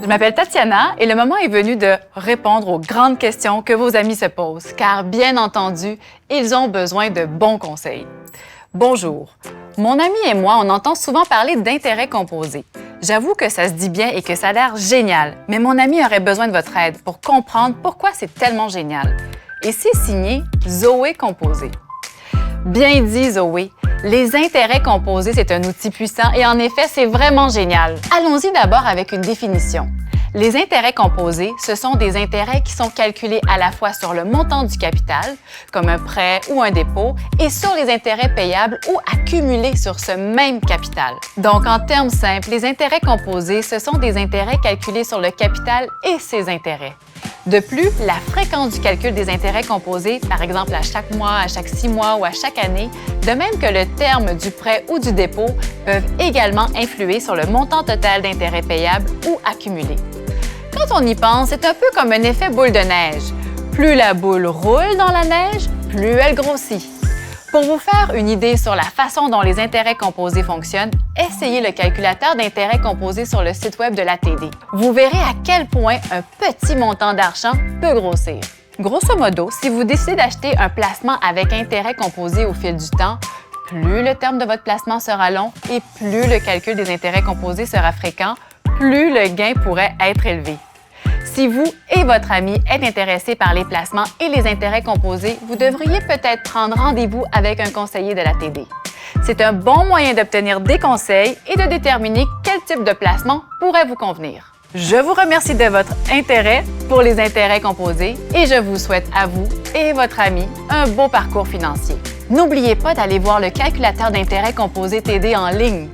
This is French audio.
Je m'appelle Tatiana et le moment est venu de répondre aux grandes questions que vos amis se posent, car bien entendu, ils ont besoin de bons conseils. Bonjour. Mon ami et moi, on entend souvent parler d'intérêts composés. J'avoue que ça se dit bien et que ça a l'air génial, mais mon ami aurait besoin de votre aide pour comprendre pourquoi c'est tellement génial. Et c'est signé Zoé Composé. Bien dit, Zoé. Les intérêts composés, c'est un outil puissant et en effet, c'est vraiment génial. Allons-y d'abord avec une définition. Les intérêts composés, ce sont des intérêts qui sont calculés à la fois sur le montant du capital, comme un prêt ou un dépôt, et sur les intérêts payables ou accumulés sur ce même capital. Donc, en termes simples, les intérêts composés, ce sont des intérêts calculés sur le capital et ses intérêts. De plus, la fréquence du calcul des intérêts composés, par exemple à chaque mois, à chaque 6 mois ou à chaque année, de même que le terme du prêt ou du dépôt, peuvent également influer sur le montant total d'intérêts payables ou accumulés. Quand on y pense, c'est un peu comme un effet boule de neige. Plus la boule roule dans la neige, plus elle grossit. Pour vous faire une idée sur la façon dont les intérêts composés fonctionnent, essayez le calculateur d'intérêts composés sur le site web de l'ATD. Vous verrez à quel point un petit montant d'argent peut grossir. Grosso modo, si vous décidez d'acheter un placement avec intérêts composés au fil du temps, plus le terme de votre placement sera long et plus le calcul des intérêts composés sera fréquent, plus le gain pourrait être élevé. Si vous et votre ami êtes intéressés par les placements et les intérêts composés, vous devriez peut-être prendre rendez-vous avec un conseiller de l'ATD. C'est un bon moyen d'obtenir des conseils et de déterminer quel type de placement pourrait vous convenir. Je vous remercie de votre intérêt pour les intérêts composés et je vous souhaite à vous et votre ami un beau parcours financier. N'oubliez pas d'aller voir le calculateur d'intérêts composés TD en ligne.